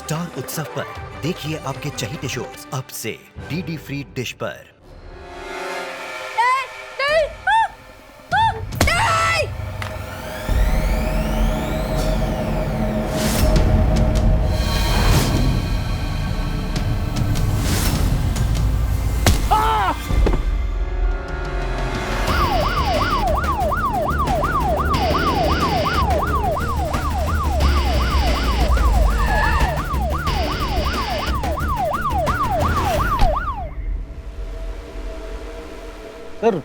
Star उत्सव पर देखिए आपके चहीते शोज अब से डीडी फ्री डिश पर। सर,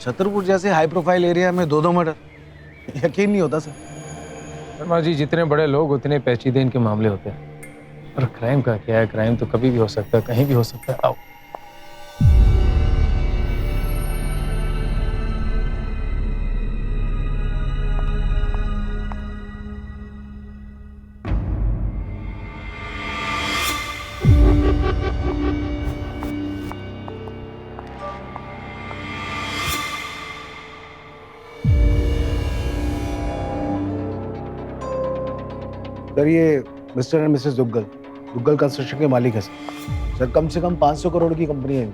छतरपुर जैसे हाई प्रोफाइल एरिया में दो मर्डर, यकीन नहीं होता सर। शर्मा जी, जितने बड़े लोग उतने पेचीदे इनके मामले होते हैं। और क्राइम का क्या है, क्राइम तो कभी भी हो सकता है, कहीं भी हो सकता है। आओ। सर, ये mister and Mrs Duggal construction के मालिक है सर। कम से कम 500 करोड़ की कंपनी है।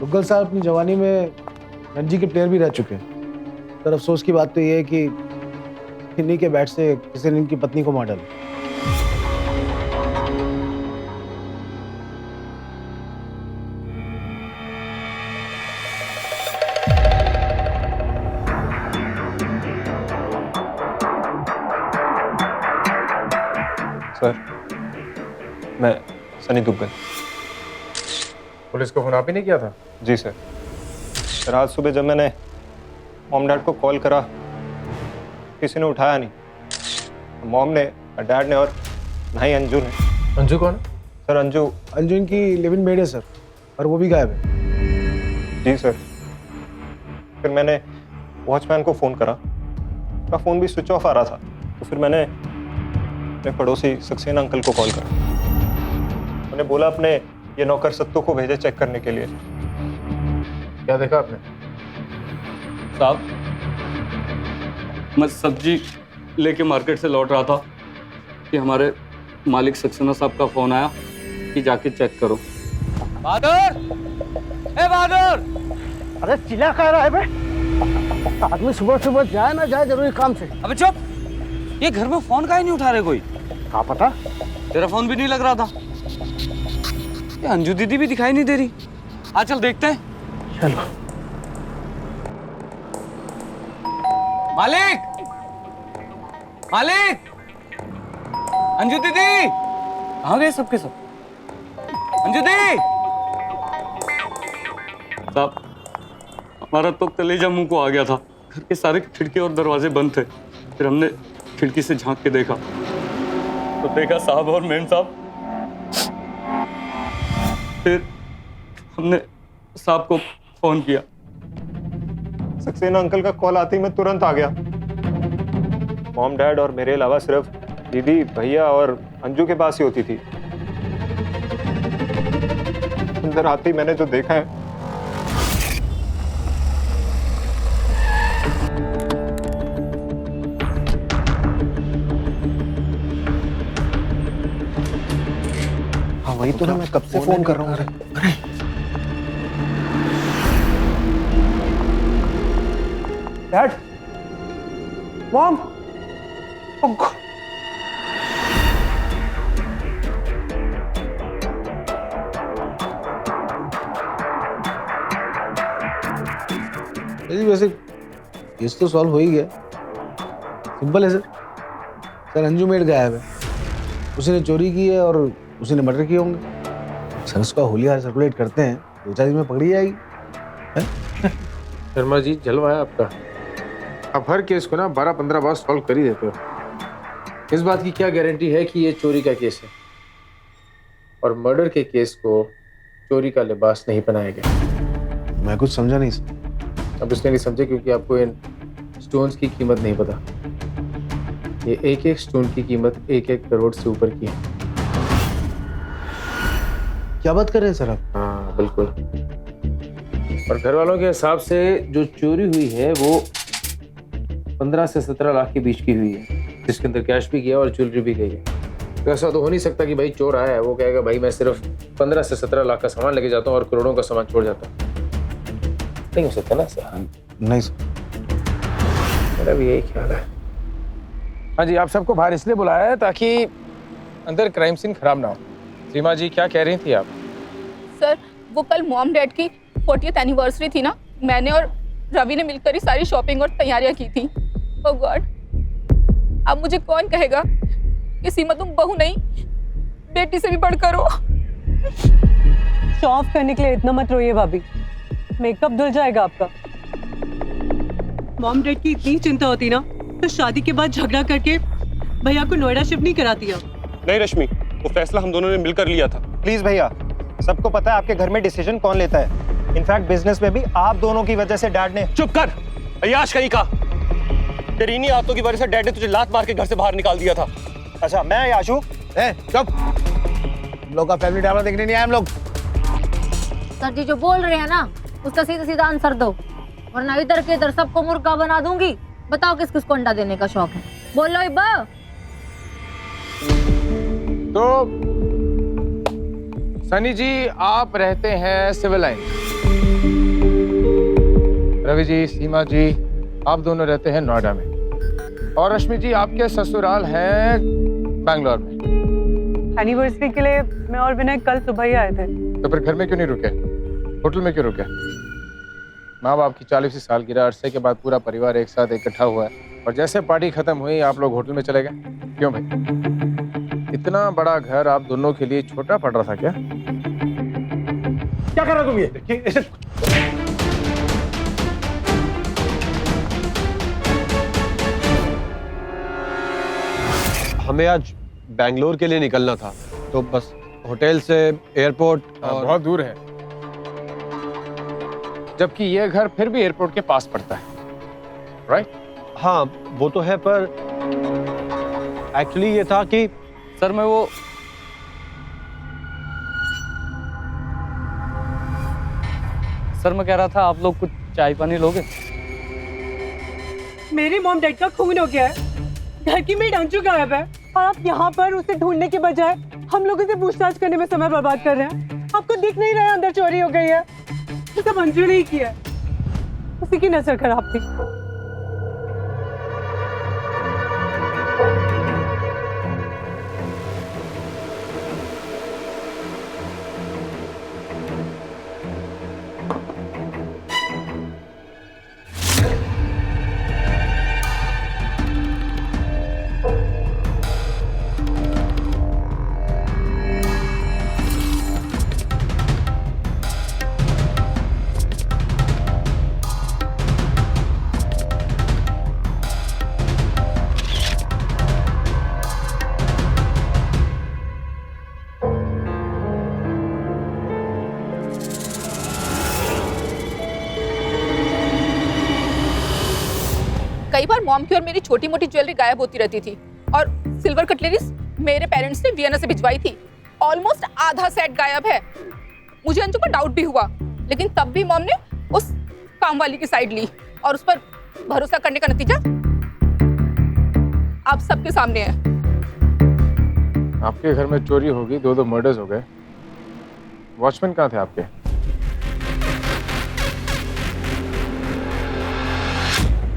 दुग्गल साहब अपनी जवानी में रणजी के प्लेयर भी रह चुके हैं। सर, अफसोस की बात तो ये है कि इन्हीं के बैट से किसी ने इनकी पत्नी को मार डाला। सर, मैं सनी दुग्गल। पुलिस को फोन आप ही ने किया था? जी सर। सर, आज सुबह जब मैंने मॉम डैड को कॉल करा, किसी ने उठाया नहीं। मॉम ने, डैड ने और ना ही अंजू ने। अंजू कौन है? सर, अंजू इनकी लिव इन मेड है सर, और वो भी गायब है। जी सर। फिर मैंने वॉचमैन को फ़ोन करा, उसका फ़ोन भी स्विच ऑफ आ रहा था। तो फिर मैंने अपने पड़ोसी सक्सेना अंकल को कॉल करा। उन्हें बोला अपने ये नौकर सत्तू को भेजे चेक करने के लिए। क्या देखा आपने? साहब, मैं सब्जी लेके मार्केट से लौट रहा था कि हमारे मालिक सक्सेना साहब का फोन आया कि जाके चेक करो। बहादुर! ए बहादुर! अरे चिल्ला कह रहा है बे? आदमी सुबह सुबह जाए ना जाए जरूरी काम से। अबे चुप! ये घर में फोन काहे नहीं उठा रहे कोई? क्या पता? तेरा फोन भी नहीं लग रहा था। ये अंजू दीदी भी दिखाई नहीं दे रही। आज चल देखते हैं। चलो। मालिक! मालिक! अंजू दीदी! कहाँ गए सबके सब? अंजू दीदी! साहब, हमारा तो कलेजा मुंह को आ गया था। घर के सारे खिड़की और दरवाजे बंद थे। फिर हमने खिड़की से झांक के देखा तो देखा साहब और मेम साहब। फिर हमने साहब को फोन किया। सक्सेना अंकल का कॉल आते ही मैं तुरंत आ गया। मॉम डैड और मेरे अलावा सिर्फ दीदी, भैया और अंजू के पास ही होती थी। अंदर आते ही मैंने जो देखा है, हाँ, वही तो ना, मैं कब से फोन कर रहा हूँ। अरे डैड, मॉम, वैसे केस तो सॉल्व हो ही गया। सिंपल है सर। सर, अंजू मेड गायब है। उसी ने चोरी की है और उसी ने मर्डर किए होंगे। सर, उसका होलिया सर्कुलेट करते हैं, 2-4 दिन में पकड़ी जाएगी। शर्मा जी, जलवा है आपका। आप हर केस को ना 12-15 बार सॉल्व कर ही देते हो। इस बात की क्या गारंटी है कि ये चोरी का केस है और मर्डर के केस को चोरी का लिबास नहीं बनाया गया? मैं कुछ समझा नहीं सर। अब इसलिए नहीं समझे क्योंकि आपको इन स्टोन्स की कीमत नहीं पता। ये एक एक स्टोन की कीमत 1-1 करोड़ से ऊपर की है। क्या बात कर रहे हैं सर आप? हाँ, बिल्कुल। और घर वालों के हिसाब से जो चोरी हुई है वो 15 से 17 लाख के बीच की हुई है, जिसके अंदर कैश भी गया और ज्वेलरी भी गई है। तो ऐसा तो हो नहीं सकता कि भाई चोर आया है वो कहेगा भाई मैं सिर्फ 15 से 17 लाख का सामान लेके जाता हूँ और करोड़ों का सामान छोड़ जाता हूँ। नहीं हो सकता ना सर। नहीं सर। मेरा भी यही ख्याल है। हाँ जी, आप सबको बाहर इसलिए बुलाया है ताकि अंदर क्राइम सीन खराब ना हो। सीमा जी क्या कह रही थी आप? सर वो कल मॉम डैड की 40th एनिवर्सरी थी ना, मैंने और रवि ने मिलकर ही सारी शॉपिंग और तैयारियां की थी। ओह गॉड, अब मुझे कौन कहेगा कि सीमा तुम बहू नहीं बेटी से भी बढ़कर हो। शो ऑफ करने के लिए इतना मत रोइए भाभी, मेकअप धुल जाएगा आपका। मॉम डैड की इतनी चिंता होती ना तो शादी के बाद झगड़ा करके भैया को नोएडा शिफ्ट नहीं कराती आप। नहीं रश्मि, वो फैसला हम दोनों ने मिलकर लिया था। प्लीज भैया, सबको पता है आपके घर में डिसीजन कौन लेता है। इनफैक्ट बिजनेस में भी आप दोनों की वजह से डैड ने। चुप कर अय्याश कहीं का। तेरी इन्हीं आदतों की वजह से डैड ने तुझे लात मार के घर से बाहर निकाल दिया था। अच्छा मैं याशु? चुप, हम लोग का फैमिली ड्रामा देखने नहीं आए हम लोग। सर जी जो बोल रहे हैं ना उसका सीधा सीधा आंसर दो, वरना इधर के इधर सबको मुर्गा बना दूंगी। बताओ किस किस को अंडा देने का शौक है, बोलो इब्बा। तो सनी जी आप रहते हैं सिविल लाइन, रवि जी सीमा जी आप दोनों रहते हैं नोएडा में, और रश्मि जी आपके ससुराल हैं बैंगलोर में। एनिवर्सरी के लिए मैं और विनय कल सुबह ही आए थे। तो फिर घर में क्यों नहीं रुके, होटल में क्यों रुके? माँ बाप की 40वीं सालगिरह, अरसे के बाद पूरा परिवार एक साथ इकट्ठा हुआ है और जैसे पार्टी खत्म हुई आप लोग होटल में चले गए। क्यों भाई, इतना बड़ा घर आप दोनों के लिए छोटा पड़ रहा था क्या? क्या कर रहे हो तुम ये? हमें आज बैंगलोर के लिए निकलना था, तो बस होटल से एयरपोर्ट और बहुत दूर है, जबकि ये घर फिर भी एयरपोर्ट के पास पड़ता है, राइट? हाँ वो तो है, पर एक्चुअली ये था कि सर मैं कह रहा था आप लोग कुछ चाय पानी लोगे? मेरे मॉम डैड का खून हो गया है, घर की मेड अंशु गायब है और आप यहाँ पर उसे ढूंढने के बजाय हम लोगों से पूछताछ करने में समय बर्बाद कर रहे हैं। आपको दिख नहीं रहा है अंदर चोरी हो गई है? ये सब अंशु ने ही किया है, उसी की नजर खराब थी। कई बार मॉम की और मेरी छोटी मोटी ज्वेलरी गायब होती रहती थी और सिल्वर कटलरीज मेरे पेरेंट्स ने वियना से भिजवाई थी। ऑलमोस्ट आधा सेट गायब है। मुझे अंशु पर डाउट भी हुआ, लेकिन तब भी मॉम ने उस काम वाली की साइड ली और उस पर भरोसा करने का नतीजा आप सबके सामने है। आपके घर में चोरी होगी, 2 मर्डर्स हो गए, वॉचमैन कहाँ थे आपके?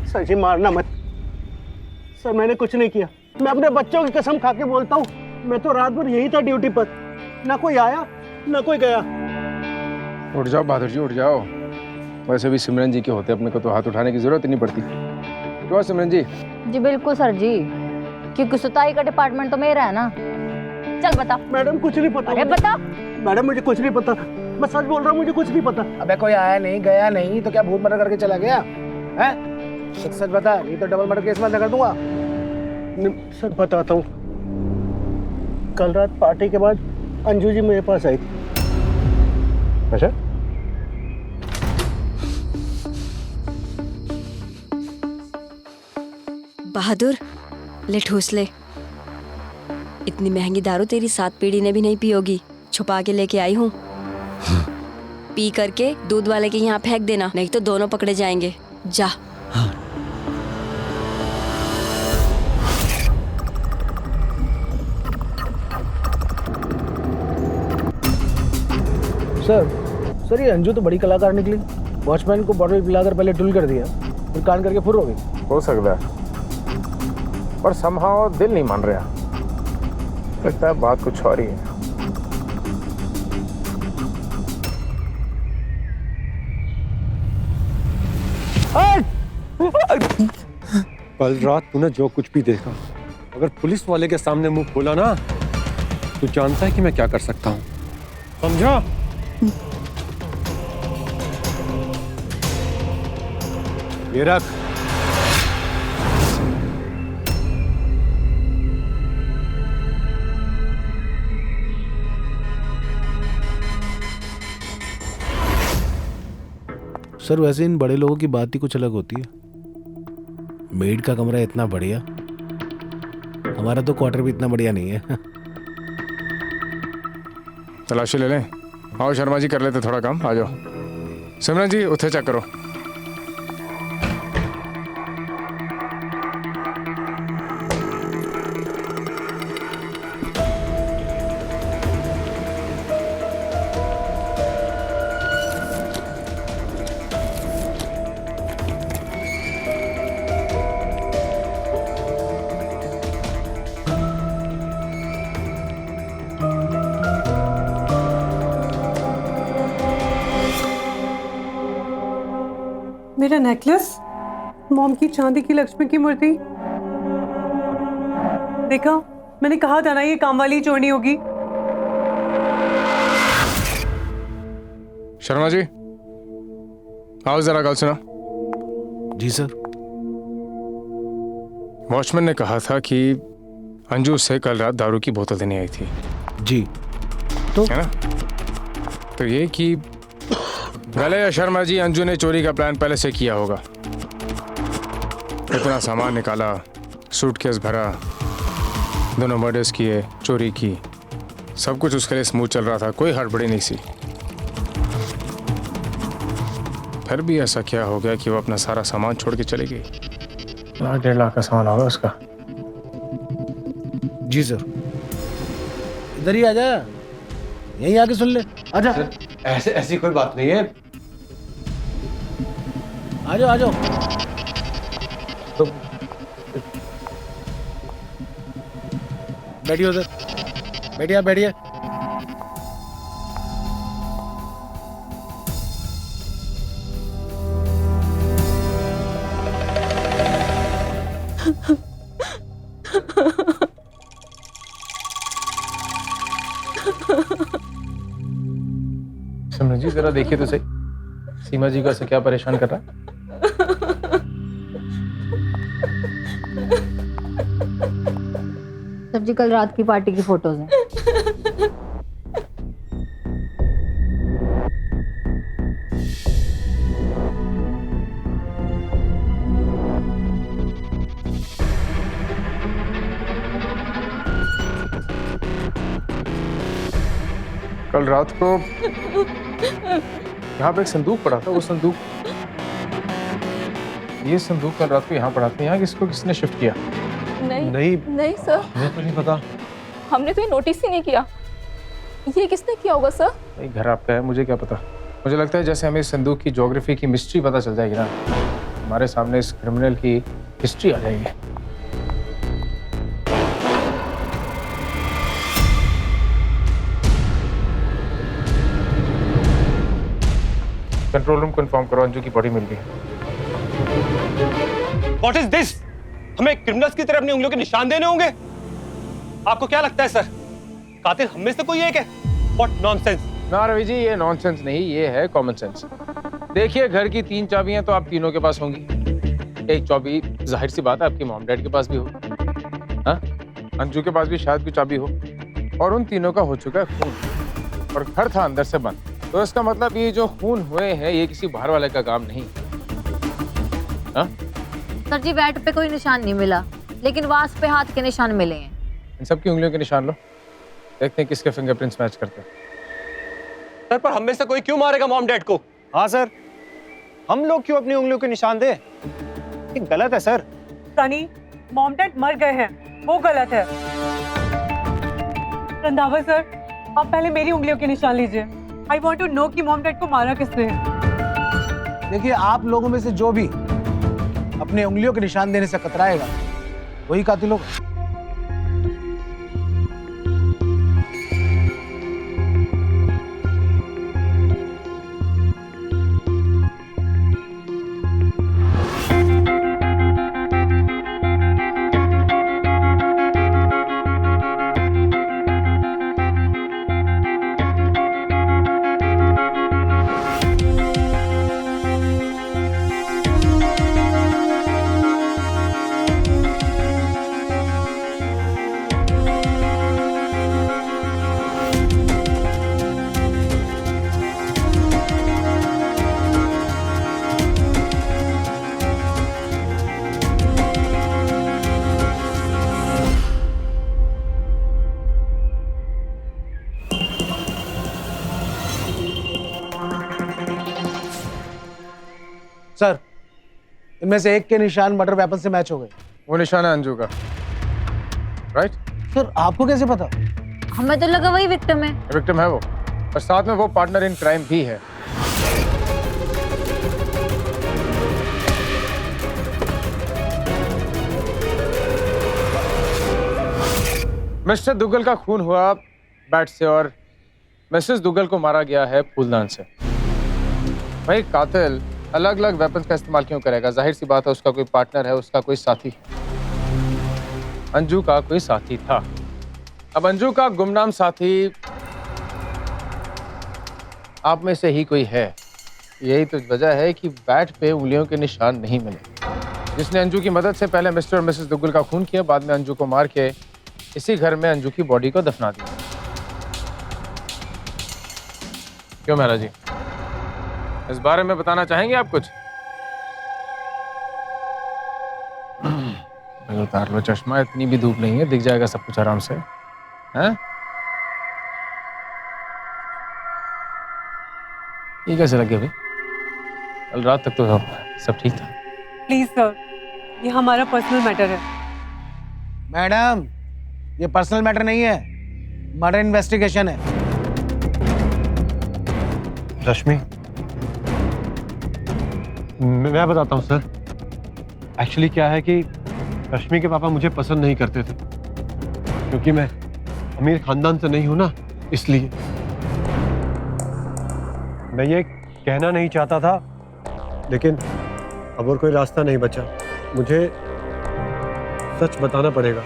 सर जी मारना मत सर, मैंने कुछ नहीं किया। मैं अपने बच्चों की कसम खा के बोलता हूँ, मैं तो रात भर यही था ड्यूटी पर, ना कोई आया ना कोई गया। उठ जाओ बहादुर जी, उठ जाओ। वैसे भी सिमरन जी के होते अपने को तो हाथ उठाने की जरूरत ही नहीं पड़ती। क्यों सिमरन जी? जी बिल्कुल सर जी, क्योंकि सुताई का डिपार्टमेंट तो मेरा है ना। चल बता। मैडम कुछ नहीं पता। अरे बता। मैडम मुझे कुछ नहीं पता, मैं सच बोल रहा हूँ, मुझे कुछ नहीं पता। अबे कोई आया नहीं गया नहीं तो क्या भूत मर्डर करके चला गया है? सच बता, नहीं तो डबल मर्डर केस में कर दूंगा। सर बताता हूँ, कल रात पार्टी के बाद अंजू जी मेरे पास आई थी। अच्छा, बहादुर ले ठूस ले। इतनी महंगी दारू तेरी 7 पीढ़ी ने भी नहीं पी होगी, छुपा के लेके आई हूँ। पी करके दूध वाले के यहाँ फेंक देना, नहीं तो दोनों पकड़े जाएंगे। जा। सर ये अंजू तो बड़ी कलाकार निकली। वॉचमैन को बॉटल पिलाकर पहले टुल कर दिया, फिर कान करके फुर हो गई। हो सकता है, पर समहाउ दिल नहीं मान रहा। लगता है बात कुछ और ही है। कल रात तूने जो कुछ भी देखा, अगर पुलिस वाले के सामने मुंह खोला ना, तू जानता है कि मैं क्या कर सकता हूँ, समझा? ये रख। सर वैसे इन बड़े लोगों की बात ही कुछ अलग होती है। मेड का कमरा इतना बढ़िया, हमारा तो क्वार्टर भी इतना बढ़िया नहीं है। तलाशी ले लें। आओ शर्मा जी, कर लेते थोड़ा काम। आ जाओ। सिमरन जी उठे चेक करो। मेरा नेकलेस, मॉम की चांदी की लक्ष्मी की मूर्ति। देखा, मैंने कहा था ना ये काम वाली चोरनी होगी। शर्मा जी आओ जरा, गल सुना। जी सर। वॉचमैन ने कहा था कि अंजू से कल रात दारू की बोतल देने आई थी। जी तो है ना? तो ये कि गले या शर्मा जी, अंजू ने चोरी का प्लान पहले से किया होगा। इतना सामान निकाला, सूटकेस भरा, दोनों मर्डर्स किए, चोरी की, सब कुछ उसके लिए स्मूथ चल रहा था, कोई हड़बड़ी नहीं सी। फिर भी ऐसा क्या हो गया कि वो अपना सारा सामान छोड़ के चली गई? 1.5 लाख का सामान होगा उसका। जी सर। इधर ही आ जा, यहीं आके सुन ले। आजा। ऐसे ऐसी कोई बात नहीं है। आ जाओ आ जाओ। तो बैठिए उधर, बैठिए आप बैठिए। सिमरन जी जरा देखिए तो सही, सीमा जी को ऐसे क्या परेशान कर रहा है? सर जी कल रात की पार्टी की फोटोज हैं। कल रात को यहाँ पे एक संदूक पड़ा था। वो संदूक, ये संदूक कल रात को यहाँ पड़ा था। यहाँ किसने शिफ्ट किया? नहीं सर, मुझे तो नहीं पता। हमने तो ये नोटिस ही नहीं किया। ये किसने किया होगा सर? नहीं, घर आपका है, मुझे क्या पता। मुझे लगता है जैसे हमें इस संदूक की ज्योग्राफी की मिस्ट्री पता चल जाएगी ना, हमारे सामने इस क्रिमिनल की हिस्ट्री आ जाएगी। कंट्रोल रूम को इन्फॉर्म करो, अंजू की बॉडी मिल गई। What is this? हमें क्रिमिनल्स की तरह अपनी उंगलियों के निशान देने होंगे? आपको क्या लगता है सर, कातिल हम में से कोई एक है? What nonsense? ना रवि जी, ये नॉनसेंस नहीं, ये है कॉमन सेंस। देखिए, घर की 3 चाबियां तो आप तीनों के पास होंगी। एक चाबी जाहिर सी बात है आपकी मॉम डैड के पास भी हो, हाँ? अंजू के पास भी शायद कोई चाबी हो, और उन तीनों का हो चुका है खून, और घर था अंदर से बंद। तो इसका मतलब ये जो खून हुए हैं ये किसी बाहर वाले का काम नहीं। हाँ? सर जी बैट पे कोई निशान नहीं मिला, लेकिन वास पे हाथ के निशान मिले हैं। इन सबकी उंगलियों के निशान लो, देखते हैं किसके फिंगरप्रिंट्स मैच करते हैं। सर पर हम में से कोई क्यों मारेगा मॉम डैड को? हाँ सर, हम लोग क्यों अपनी उंगलियों के निशान दे? ये गलत है सर। सनी, मॉम डैड मर गए हैं, वो गलत है। रंधावा सर, आप पहले मेरी उंगलियों के निशान लीजिए। आई वॉन्ट टू नो कि मॉम डैड को मारा किसने है। देखिए, आप लोगों में से जो भी अपने उंगलियों के निशान देने से कतराएगा वही कातिल होगा। सर, इनमें से एक के निशान मर्डर वेपन से मैच हो गए। वो निशान है अंजू का, राइट? सर, आपको कैसे पता? हमें तो लगा वही विक्टिम है। विक्टिम है वो, और साथ में वो पार्टनर इन क्राइम भी है। मिस्टर दुग्गल का खून हुआ बैट से और मिसेस दुग्गल को मारा गया है फूलदान से। भाई कातिल अलग अलग वेपन्स का इस्तेमाल क्यों करेगा? जाहिर सी बात है उसका कोई पार्टनर है, उसका कोई साथी। अंजू का कोई साथी था। अब अंजू का गुमनाम साथी आप में से ही कोई है। यही तो वजह है कि बैट पे उंगलियों के निशान नहीं मिले। जिसने अंजू की मदद से पहले मिस्टर और मिसेस दुग्गल का खून किया, बाद में अंजू को मार के इसी घर में अंजू की बॉडी को दफना दिया। क्यों महाराज जी, इस बारे में बताना चाहेंगे आप कुछ? उतार लो चश्मा, इतनी भी धूप नहीं है, दिख जाएगा सब कुछ आराम से। हैं? ये कैसे लगे भाई? कल रात तक तो सब ठीक था। प्लीज सर, ये हमारा पर्सनल मैटर है। मैडम, ये पर्सनल मैटर नहीं है, मर्डर इन्वेस्टिगेशन है। रश्मि, मैं बताता हूँ सर। एक्चुअली क्या है कि रश्मि के पापा मुझे पसंद नहीं करते थे, क्योंकि मैं अमीर खानदान से नहीं हूं ना, इसलिए। मैं ये कहना नहीं चाहता था, लेकिन अब और कोई रास्ता नहीं बचा। मुझे सच बताना पड़ेगा।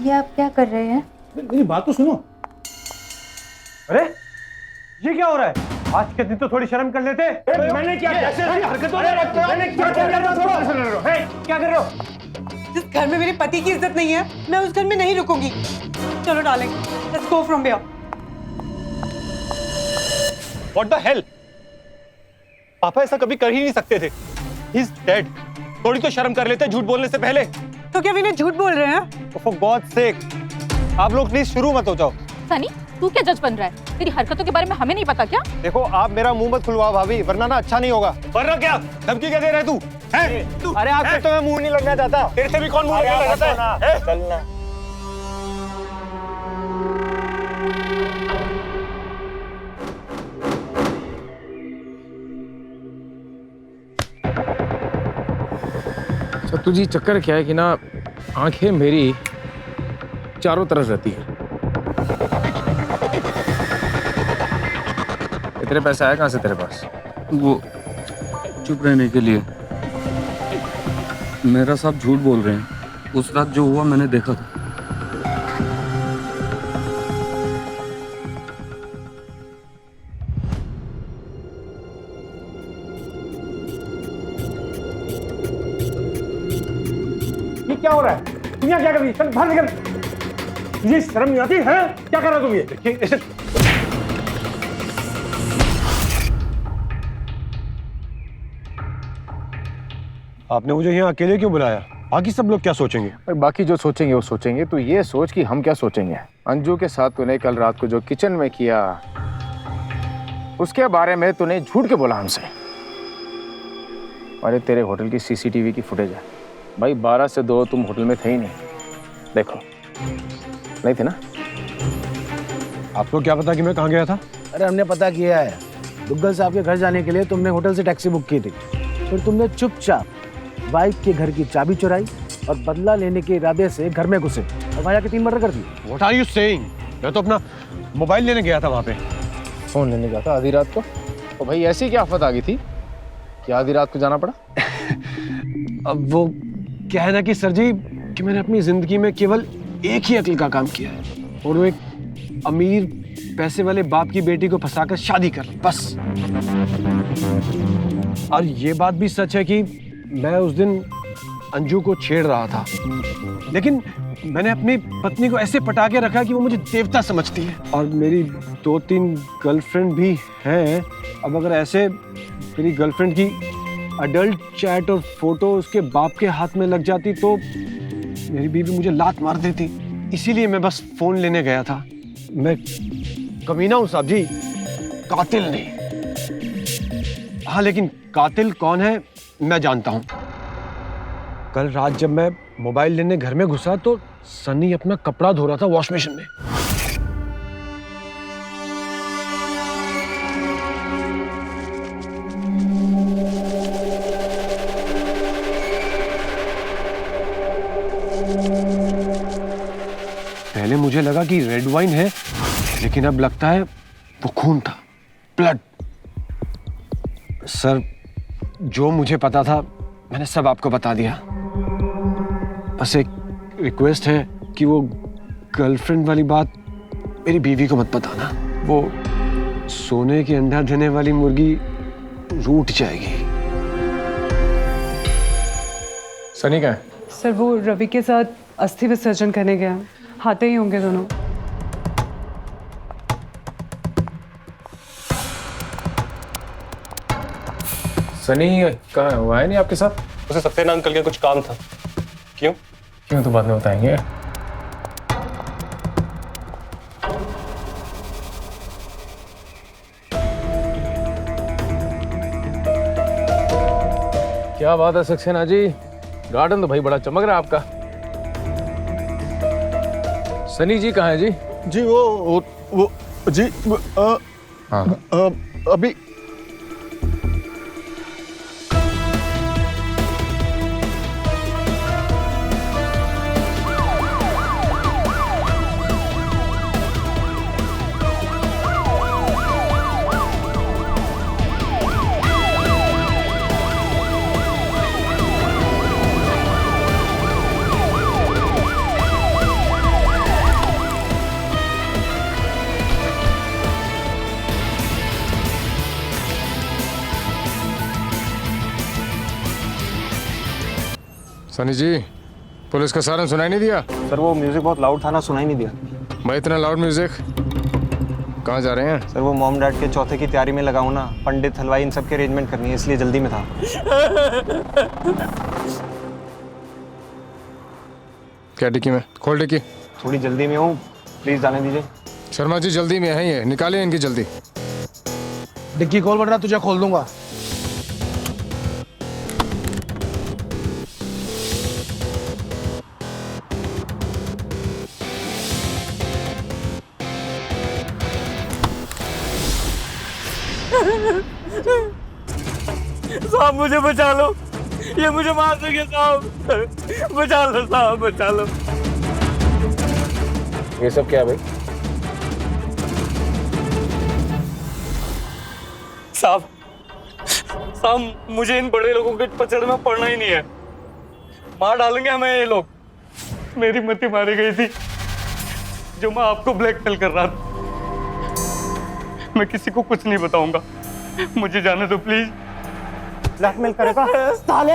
ये आप क्या कर रहे हैं? मेरी बात तो सुनो। अरे ये क्या हो रहा है? आज के दिन तो थोड़ी शर्म कर लेते। मैंने क्या हरकतों मैंने क्या कर रहे हो? जिस घर में मेरे पति की इज्जत नहीं है, मैं उस घर में नहीं रुकूंगी। चलो darling, let's go from here. What the hell? पापा ऐसा कभी कर ही नहीं सकते थे। He's dead. थोड़ी तो शर्म कर लेते झूठ बोलने से पहले। तो क्या विनय झूठ बोल रहे हैं? For God's sake, आप लोग प्लीज शुरू मत हो जाओ। सनी, तू क्या जज बन रहा है? तेरी हरकतों के बारे में हमें नहीं पता क्या? देखो, आप मेरा मुंह मत खुलवाओ भाभी, वरना ना अच्छा नहीं होगा। वरना क्या? धमकी क्या दे रहा है तू? अरे आपसे तो मैं मुंह नहीं लगना चाहता। तेरे से भी कौन मुंह लगना चाहता है? चलना। अच्छा तुझे चक्कर क्या है कि ना, आंखें मेरी चारों तरफ रहती है। इतने पैसे आए कहाँ से तेरे पास? वो चुप रहने के लिए। मेरा साहब झूठ बोल रहे हैं। उस रात जो हुआ मैंने देखा था। ये क्या हो रहा है? दुनिया क्या कर रही है? चल बाहर निकल। ये शर्म नहीं आती है? क्या कर रहे हो तुम? ये देखिए, आपने मुझे यहाँ अकेले क्यों बुलाया? बाकी सब लोग क्या सोचेंगे? बाकी जो सोचेंगे वो सोचेंगे, तो ये सोच कि हम क्या सोचेंगे। अंजू के साथ तूने कल रात को जो किचन में किया, उसके बारे में तूने झूठ के बोला हमसे। अरे तेरे होटल की सीसीटीवी की फुटेज है भाई, 12 से 2 तुम होटल में थे ही नहीं। देखो नहीं थे ना? आपको क्या पता कि मैं कहाँ गया था? अरे हमने पता किया है, दुग्गल साहब के घर जाने के लिए तुमने होटल से टैक्सी बुक की थी, फिर तुमने चुपचाप वाइफ के घर की चाबी चुराई और बदला लेने के इरादे से घर में घुसे और वहाँ जाके 3 मर्डर कर दिए। What are you saying? मैं तो अपना मोबाइल लेने गया था वहाँ पे। फोन लेने गया था आधी रात को? तो भाई ऐसी क्या आफत आ गई थी कि आधी रात को जाना पड़ा? अब वो क्या है ना कि सर जी कि मैंने अपनी जिंदगी में केवल एक ही अक्ल का काम किया है और वो एक अमीर पैसे वाले बाप की बेटी को फंसाकर शादी कर ली, बस। और ये बात भी सच है कि मैं उस दिन अंजू को छेड़ रहा था, लेकिन मैंने अपनी पत्नी को ऐसे पटा के रखा कि वो मुझे देवता समझती है। और मेरी 2-3 गर्लफ्रेंड भी हैं। अब अगर ऐसे मेरी गर्लफ्रेंड की अडल्ट चैट और फोटो उसके बाप के हाथ में लग जाती तो मेरी बीवी मुझे लात मार देती। इसीलिए मैं बस फोन लेने गया था। मैं कमीना हूं साहब जी, कातिल नहीं। हाँ, लेकिन कातिल कौन है मैं जानता हूं। कल रात जब मैं मोबाइल लेने घर में घुसा तो सनी अपना कपड़ा धो रहा था वॉश बेसिन में। पहले मुझे लगा कि रेड वाइन है, लेकिन अब लगता है वो खून था, ब्लड। सर, जो मुझे पता था मैंने सब आपको बता दिया। बस एक रिक्वेस्ट है कि वो गर्लफ्रेंड वाली बात मेरी बीवी को मत बताना। वो सोने के अंडा देने वाली मुर्गी रूठ जाएगी। सनी कहाँ है? सर वो रवि के साथ अस्थि विसर्जन करने गया, आते ही होंगे दोनों। सनी कहाँ है? वो आया नहीं आपके साथ? उसे सक्सेना अंकल के कुछ काम था। क्यों? क्यों तो बाद में बताएंगे। क्या बात है सक्सेना जी, गार्डन तो भाई बड़ा चमक रहा है आपका। सनी जी कहाँ है जी? जी वो जी अभी सनी जी, पुलिस का सायरन सुनाई नहीं दिया? सर वो म्यूजिक बहुत लाउड था ना, सुनाई नहीं दिया। भाई इतना लाउड म्यूजिक, कहाँ जा रहे हैं? सर वो मॉम डैड के चौथे की तैयारी में लगा हूँ ना, पंडित हलवाई इन सब के अरेंजमेंट करनी है, इसलिए जल्दी में था। क्या डिक्की में? खोल डिक्की। थोड़ी जल्दी में हूँ, प्लीज जाने दीजिए। शर्मा जी जल्दी में है ये, निकालिए इनकी जल्दी। डिक्की खोल वरना तुझे खोल दूंगा। साहब मुझे बचा लो, ये मुझे मार देंगे साहब, बचा लो साहब, बचा लो। ये सब क्या है भाई? साहब मुझे इन बड़े लोगों के पचड़ में पड़ना ही नहीं है, मार डालेंगे हमें ये लोग। मेरी मती मारी गई थी जो मैं आपको ब्लैकमेल कर रहा था। मैं किसी को कुछ नहीं बताऊंगा, मुझे जाने दो प्लीज। ब्लैकमेल करेगा साले?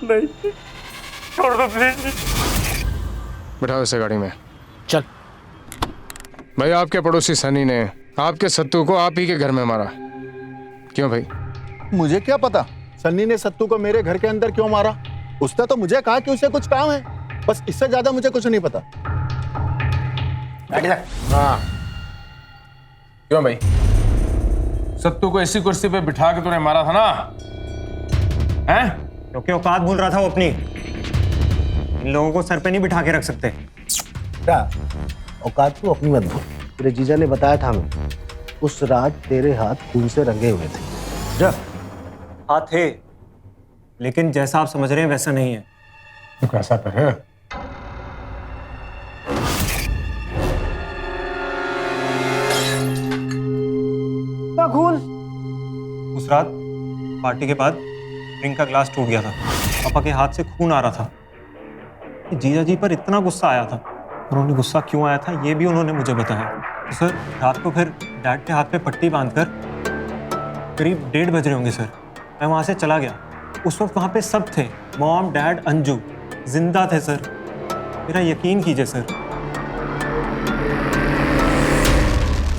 नहीं, छोड़ दो प्लीज। बैठाओ इसे गाड़ी में। चल। भाई आपके पड़ोसी सनी ने आपके सत्तू को आप ही के घर में मारा, क्यों भाई? मुझे क्या पता सन्नी ने सत्तू को मेरे घर के अंदर क्यों मारा। उसने तो मुझे कहा कि उसे कुछ काम है, बस इससे ज्यादा मुझे कुछ नहीं पता। हाँ क्यों भाई? सत्तू को इसी कुर्सी पे बिठा के तूने मारा था ना, हैं? क्योंकि औकात भूल रहा था वो अपनी। इन लोगों को सर पे नहीं बिठा के रख सकते। क्या औकात तू अपनी मत भूल। तेरे जीजा ने बताया था हमें, उस रात तेरे हाथ खून से रंगे हुए थे। जा। हाँ थे, लेकिन जैसा आप समझ रहे हैं वैसा नहीं है। तो कैसा है? खून उस रात पार्टी के बाद ड्रिंक का ग्लास टूट गया था। पापा के हाथ से खून आ रहा था। जीजा जी पर इतना गुस्सा आया था। उन्होंने गुस्सा क्यों आया था ये भी उन्होंने मुझे बताया। तो सर रात को फिर डैड के हाथ पे पट्टी बांधकर करीब 1:30 बज रहे होंगे सर, मैं वहाँ से चला गया। उस वक्त वहाँ पे सब थे, मॉम डैड अंजू जिंदा थे सर, मेरा यकीन कीजिए सर।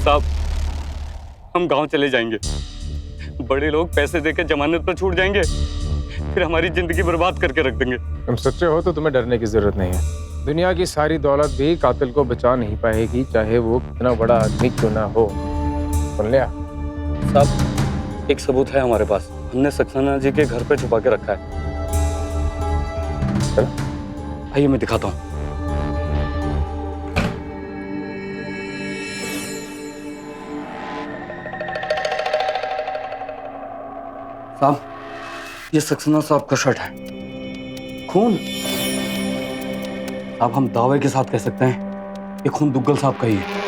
साहब हम गांव चले जाएंगे, बड़े लोग पैसे देकर जमानत पर छूट जाएंगे, फिर हमारी जिंदगी बर्बाद करके रख देंगे। तुम सच्चे हो तो तुम्हें डरने की जरूरत नहीं है। दुनिया की सारी दौलत भी कातिल को बचा नहीं पाएगी, चाहे वो कितना बड़ा आदमी क्यों ना हो। सुन लिया? साहब एक सबूत है हमारे पास, हमने सक्सेना जी के घर पे छुपा के रखा है। आइए मैं दिखाता हूँ। साहब ये सक्सेना साहब का शर्ट है, खून। साहब हम दावे के साथ कह सकते हैं ये खून दुग्गल साहब का ही है।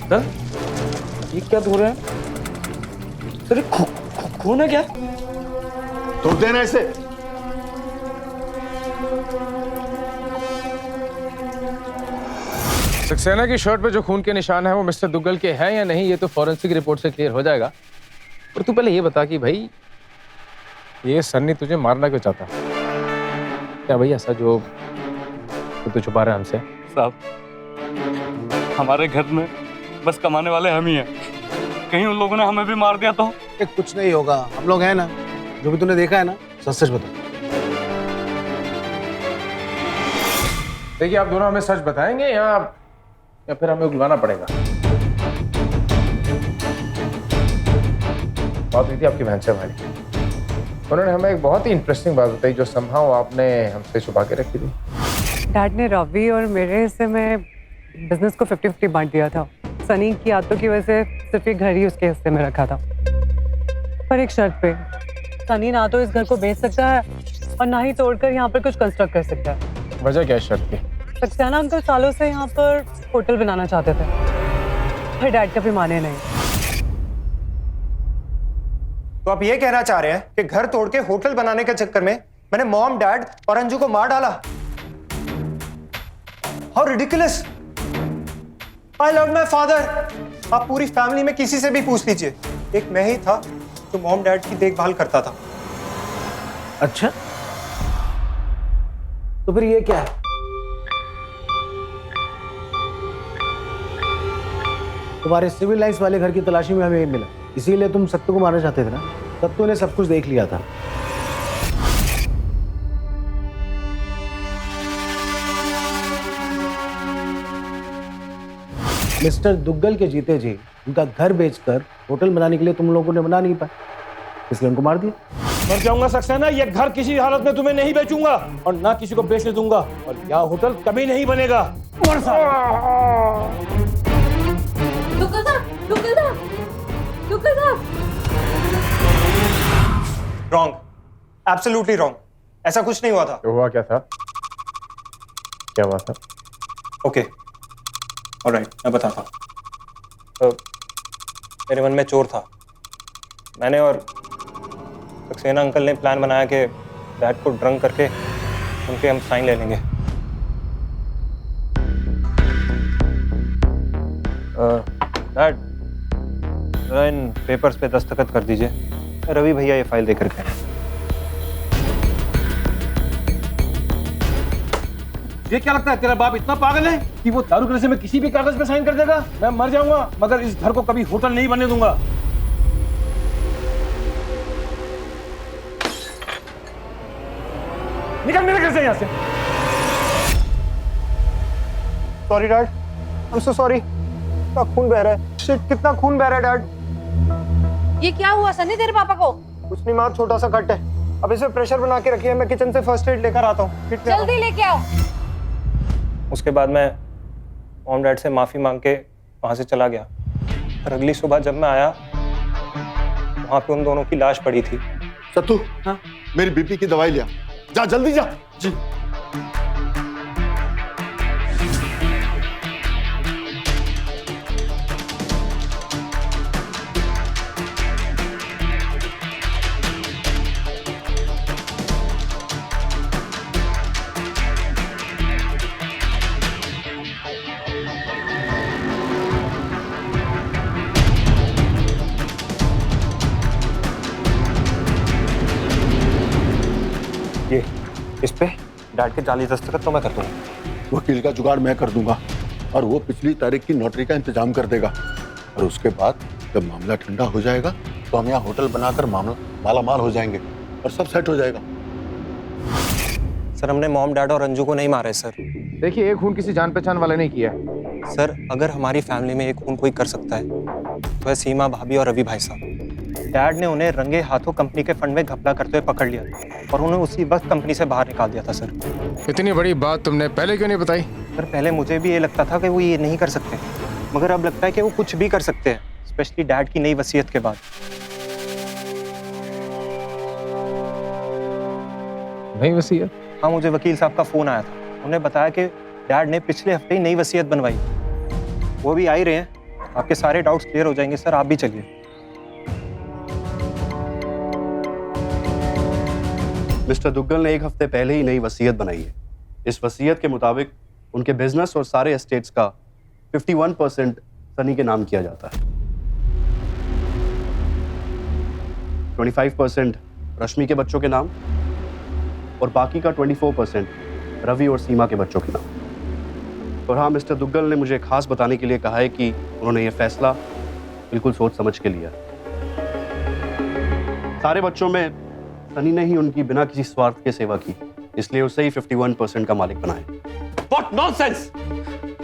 सर ये क्या धो रहे हैं? सर खून है क्या? तो देना इसे। सक्सेना की शर्ट पे जो खून के निशान है वो मिस्टर दुग्गल के हैं या नहीं, ये तो फॉरेंसिक रिपोर्ट से क्लियर हो जाएगा। और तू पहले ये बता कि भाई ये सन्नी तुझे मारना क्यों चाहता? क्या भाई ऐसा जो तू छुपा रहा है हमसे? साहब हमारे घर में बस कमाने वाले हम ही हैं, कहीं उन लोगों ने हमें भी मार दिया तो? कुछ नहीं होगा, हम लोग हैं ना। जो भी तूने देखा है ना सच सच बता। देखिए आप दोनों हमें सच बताएंगे या फिर हमें उगलवाना पड़ेगा? बात हुई थी आपकी बहन से हमारी, उन्होंने हमें एक बहुत ही इंटरेस्टिंग बात बताई जो समहाउ आपने हमसे छुपा के रखी थी। डैड ने रवि और मेरे हिस्से में बिजनेस को 50-50 बांट दिया था। सनी की आदतों की वजह से सिर्फ एक घर ही उसके हिस्से में रखा था, पर एक शर्त पे। सनी ना तो इस घर को बेच सकता है और ना ही तोड़कर यहाँ पर कुछ कंस्ट्रक्ट कर सकता है। वजह क्या है शर्त की? सक्सेना अंकल सालों से यहाँ पर होटल बनाना चाहते थे, पर डैड कभी माने नहीं। तो आप ये कहना चाह रहे हैं कि घर तोड़ के होटल बनाने के चक्कर में मैंने मॉम डैड और अंजू को मार डाला? How ridiculous! I love my father. आप पूरी फैमिली में किसी से भी पूछ लीजिए, एक मैं ही था जो मॉम डैड की देखभाल करता था। अच्छा तो फिर ये क्या है? तुम्हारे सिविल लाइन्स वाले घर की तलाशी में हमें मिला, इसीलिए तुम सत्तू को मारना चाहते थे ना? सत्तू ने सब कुछ देख लिया था। मिस्टर दुग्गल के जीते जी उनका घर बेचकर होटल बनाने के लिए तुम लोगों ने बना नहीं पाए, इसलिए उनको मार दिया। मर जाऊंगा सक्सेना, ये घर किसी हालत में तुम्हें नहीं बेचूंगा और ना किसी को बेचने दूंगा, और यह होटल कभी नहीं बनेगा। दुग्गल साहब, दुग्गल साहब, दुग्गल साहब। Wrong, absolutely wrong. ऐसा कुछ नहीं हुआ था। तो हुआ क्या था? क्या हुआ था? ओके ऑलराइट, मैं बताता हूँ। तो मेरे मन में चोर था। मैंने और सक्सेना अंकल ने प्लान बनाया कि डैड को ड्रंक करके उनके हम साइन ले लेंगे। डैड जरा इन पेपर्स पे दस्तखत कर दीजिए। रवि भैया ये फाइल देकर गए। ये क्या लगता है तेरा बाप इतना पागल है कि वो दारू के नशे में किसी भी कागज पे साइन कर देगा? मैं मर जाऊंगा मगर इस घर को कभी होटल नहीं बनने दूंगा। निकल मेरे घर से, यहाँ से। Sorry dad, I am so sorry. कितना खून बह रहा है, शिट कितना खून बह रहा है डैड। ये क्या हुआ सनी तेरे पापा को? कुछ नहीं माँ, छोटा सा कट है। अब इसे प्रेशर बना के रखिए, मैं किचन से फर्स्ट एड लेकर आता हूँ। जल्दी लेके आओ। उसके बाद मैं मॉम डैड से माफ़ी मांग के वहाँ से चला गया। और अगली सुबह जब मैं आया, वहाँ पे उन दोनों की लाश पड़ी थी। सत्तू, हाँ? मेरी बीपी की दवाई लिया, जा जल्दी जा। जी। ये इस पे डैड के जाली दस्तखत तो मैं कर दूंगा। वकील का जुगाड़ मैं कर दूंगा और वो पिछली तारीख की नोटरी का इंतजाम कर देगा। और उसके बाद जब मामला ठंडा हो जाएगा तो हम यहाँ होटल बनाकर माला माल हो जाएंगे और सब सेट हो जाएगा। सर हमने मॉम डैड और अंजू को नहीं मारा है सर। देखिए, एक खून किसी जान पहचान वाले ने किया है। सर अगर हमारी फैमिली में एक खून कोई कर सकता है तो है सीमा भाभी और रवि भाई साहब। डैड ने उन्हें रंगे हाथों कंपनी के फंड में घपला करते हुए पकड़ लिया और उन्हें उसी वक्त कंपनी से बाहर निकाल दिया था सर। इतनी बड़ी बात तुमने पहले क्यों नहीं बताई? सर पहले मुझे भी ये लगता था कि वो ये नहीं कर सकते, मगर अब लगता है कि वो कुछ भी कर सकते हैं, स्पेशली डैड की नई वसीयत के बाद। नई वसीयत? हाँ, मुझे वकील साहब का फोन आया था। उन्होंने बताया कि डैड ने पिछले हफ्ते ही नई वसीयत बनवाई। वो भी आ ही रहे हैं, आपके सारे डाउट्स क्लियर हो जाएंगे सर, आप भी चलिए। मिस्टर दुग्गल ने एक हफ्ते पहले ही नई वसीयत बनाई है। इस वसीयत के मुताबिक उनके बिजनेस और सारे एस्टेट्स का 51% सनी के नाम किया जाता है, 25% रश्मि के बच्चों के नाम और बाकी का 24% रवि और सीमा के बच्चों के नाम। और हाँ, मिस्टर दुग्गल ने मुझे खास बताने के लिए कहा है कि उन्होंने ये फैसला बिल्कुल सोच समझ के लिया। सारे बच्चों में सनी ने ही उनकी बिना किसी स्वार्थ के सेवा की, इसलिए उसे ही 51% का मालिक बनाया। What nonsense!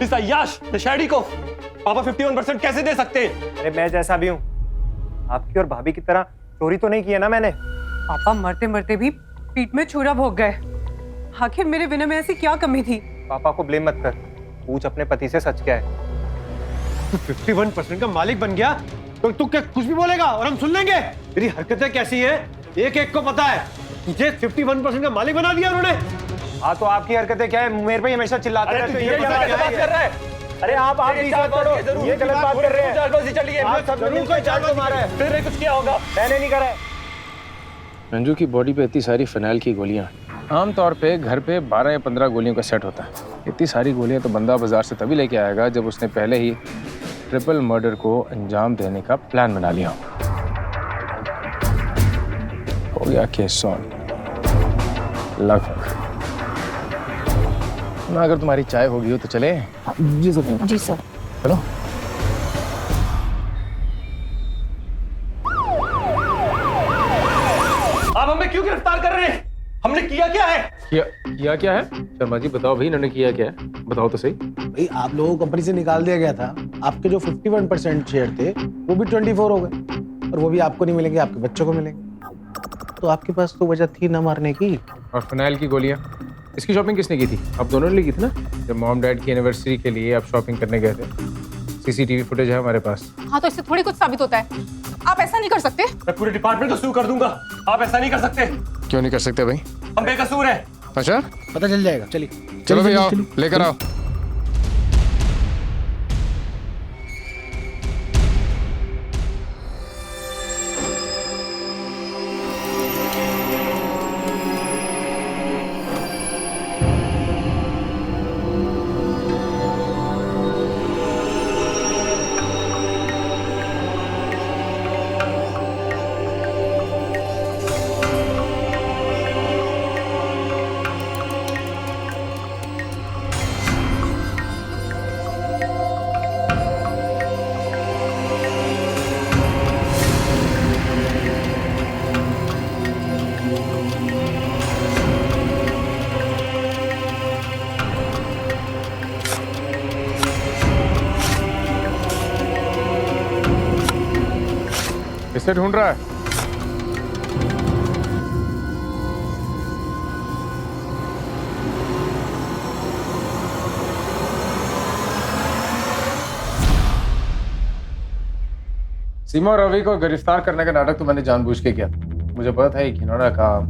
इस अय्याश नशेड़ी को पापा 51% कैसे दे सकते हैं? अरे मैं जैसा भी हूँ, आपकी और भाभी की तरह चोरी तो नहीं किया ना मैंने। पापा मरते मरते भी पीठ में छुरा भोग गए। आखिर मेरे विनय में ऐसी क्या कमी थी? पापा को ब्लेम मत कर, पूछ अपने पति से सच क्या है। 51% का मालिक बन गया तो तू क्या कुछ भी बोलेगा और हम सुन लेंगे? तेरी हरकतें कैसी हैं एक एक को पता है। तुझे 51% का मालिक बना दिया उन्होंने। हाँ तो आपकी हरकतें क्या है? मेरे पे हमेशा चिल्लाते रहते हो। ये क्या बात कर रहा है? अरे आप भी इज्जत करो, ये गलत बात कर रहे हैं। जालबाजी चली है, आप जरूर कोई जालबाजी मारा है, फिर कुछ किया होगा, मैंने नहीं करा है। अंजू की बॉडी पे इतनी सारी फिनाइल की गोलियां, आमतौर पे घर पे 12 या 15 गोलियों का सेट होता है। इतनी सारी गोलियां तो बंदा बाजार से तभी लेके आएगा जब उसने पहले ही ट्रिपल मर्डर को अंजाम देने का प्लान बना लिया हो गया केस सॉल्व लगभग। ना अगर तुम्हारी चाय होगी हो तो चले? जी सर। जी सर। चलो। आप हमें क्यों गिरफ्तार कर रहे हैं? हमने किया क्या है? किया क्या है? शर्मा जी बताओ भाई, इन्होंने किया क्या है? बताओ तो सही। भाई आप लोगों को कंपनी से निकाल दिया गया था, आपके जो 51% शेयर थे वो भी 24 हो गए और वो भी आपको नहीं मिलेंगे, आपके बच्चों को मिलेंगे। तो आपके पास तो वजह थी ना मारने की। और फिनाइल की गोलियां, इसकी शॉपिंग किसने की थी? आप दोनों ने की थी ना? जब मॉम डैड की एनिवर्सरी के लिए आप शॉपिंग करने गए थे। सीसीटीवी फुटेज है हमारे पास। हाँ तो इससे थोड़ी कुछ साबित होता है। आप ऐसा नहीं कर सकते। मैं पूरे डिपार्टमेंट को सू कर दूंगा। आप ऐसा नहीं कर सकते। क्यों नहीं कर सकते भाई? हम बेकसूर हैं। अच्छा, पता चल जाएगा। चलिए चलो भाई, आओ लेकर आओ। किसे ढूंढ रहा है? सीमा और रवि को गिरफ्तार करने का नाटक तो मैंने जानबूझ के किया। मुझे पता था ये घिनौना काम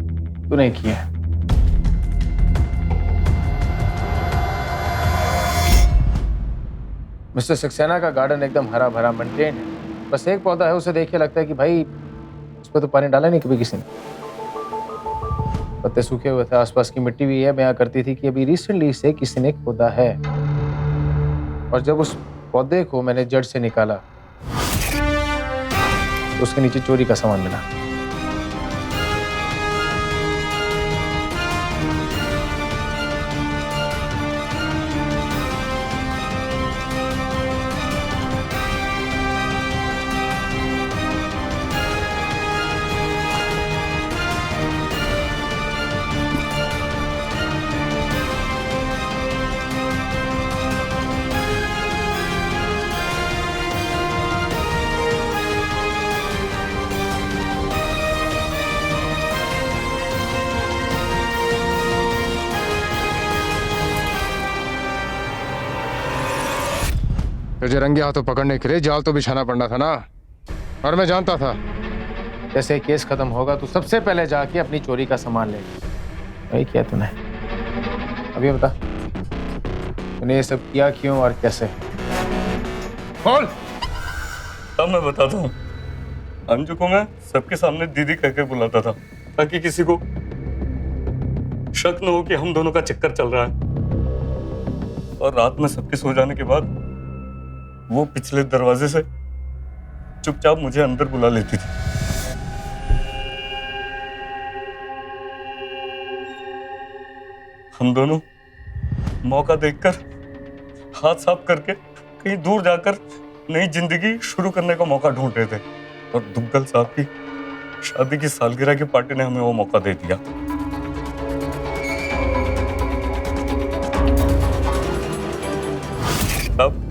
तूने किया है। मिस्टर सक्सेना का गार्डन एकदम हरा भरा मेंटेन है। बस एक पौधा है, उसे देख के लगता है कि भाई उस पर तो पानी डाला नहीं कभी किसी ने। पत्ते सूखे हुए थे, आसपास की मिट्टी भी यह बयां करती थी कि अभी रिसेंटली इसे किसी ने खोदा है। और जब उस पौधे को मैंने जड़ से निकाला तो उसके नीचे चोरी का सामान मिला। तुझे रंगे हाथों पकड़ने के लिए जाल तो बिछाना पड़ना था ना, और मैं जानता था। जैसे केस खत्म होगा तो सबसे पहले जाके अपनी चोरी का सामान ले। वही किया तूने। अभी बता तूने ये सब किया क्यों और कैसे? बोल। अब मैं बताता हूँ। अंजू को मैं सबके सामने दीदी कह के बुलाता था ताकि किसी को शक न हो कि हम दोनों का चक्कर चल रहा है। और रात में सबके सो जाने के बाद वो पिछले दरवाजे से चुपचाप मुझे अंदर बुला लेती थी। हम दोनों मौका देखकर हाथ साफ करके कहीं दूर जाकर नई जिंदगी शुरू करने का मौका ढूंढ रहे थे, और दुग्गल साहब की शादी की सालगिरह की पार्टी ने हमें वो मौका दे दिया। अब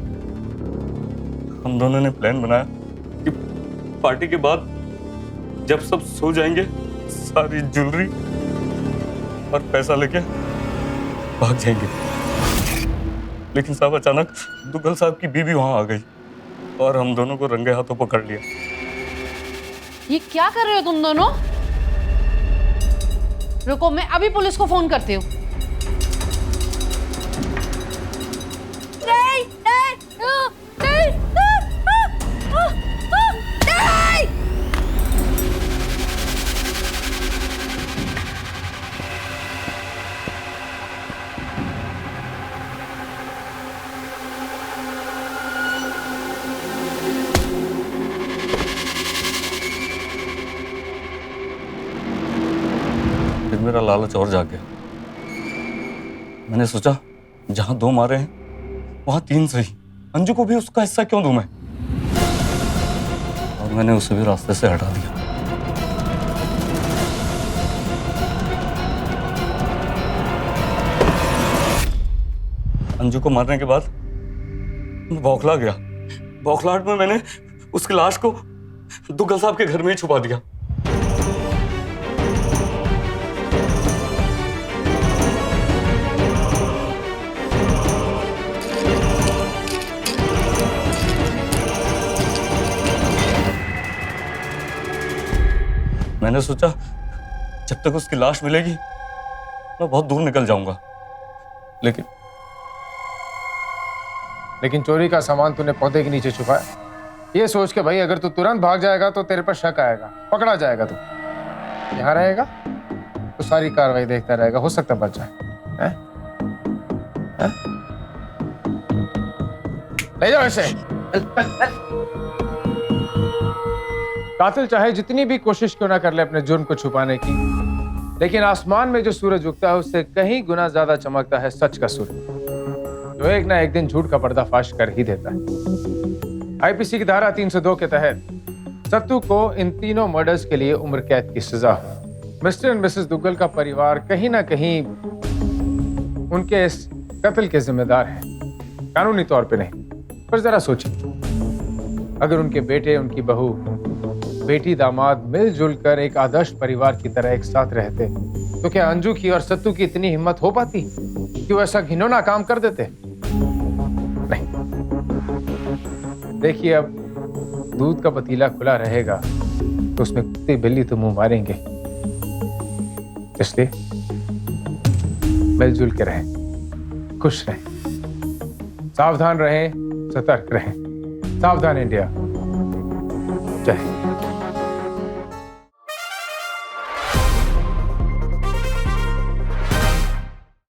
हम दोनों ने प्लान बनाया कि पार्टी के बाद जब सब सो जाएंगे सारी ज्वेलरी और पैसा लेके भाग जाएंगे। लेकिन साहब अचानक दुग्गल साहब की बीवी वहां आ गई और हम दोनों को रंगे हाथों पकड़ लिया। ये क्या कर रहे हो तुम दोनों? रुको, मैं अभी पुलिस को फोन करती हूँ। मेरा लालच और जाग गया। मैंने सोचा जहां 2 मारे हैं वहां 3 सही। अंजू को भी उसका हिस्सा क्यों दूं मैं? और मैंने उसे भी रास्ते से हटा दिया। अंजू को मारने के बाद मैं बौखला गया। बौखलाहट में मैंने उसकी लाश को दुग्गल साहब के घर में ही छुपा दिया। मैंने सोचा जब तक उसकी लाश मिलेगी मैं बहुत दूर निकल जाऊंगा। लेकिन चोरी का सामान तूने पौधे के नीचे छुपाया, ये सोच के भाई अगर तू तुरंत भाग जाएगा तो तेरे पर शक आएगा, पकड़ा जाएगा। तू यहाँ रहेगा तो सारी कार्रवाई देखता रहेगा, हो सकता बच जाए। ले जाओ इसे। कातिल चाहे जितनी भी कोशिश क्यों ना कर ले अपने जुर्म को छुपाने की, लेकिन आसमान में जो सूरज उगता है उससे कहीं गुना ज्यादा चमकता है सच का सूरज, जो एक ना एक दिन झूठ का पर्दाफाश कर ही देता है। आईपीसी की धारा 302 के तहत सत्तू को इन तीनों मर्डर्स के लिए उम्र कैद की सजा हुई। मिस्टर एंड मिसेस दुग्गल का परिवार कहीं ना कहीं उनके इस कत्ल के जिम्मेदार है, कानूनी तौर पे नहीं, पर जरा सोचिए, अगर उनके बेटे, उनकी बहू बेटी दामाद मिलजुल कर एक आदर्श परिवार की तरह एक साथ रहते, तो क्या अंजू की और सत्तू की इतनी हिम्मत हो पाती कि वो ऐसा घिनौना काम कर देते? नहीं। देखिए, अब दूध का पतीला खुला रहेगा तो उसमें कुत्ते बिल्ली तो मुंह मारेंगे, इसलिए मिलजुल के रहें, खुश रहें, सावधान रहें, सतर्क रहें। सावधान इंडिया। जय हिंद।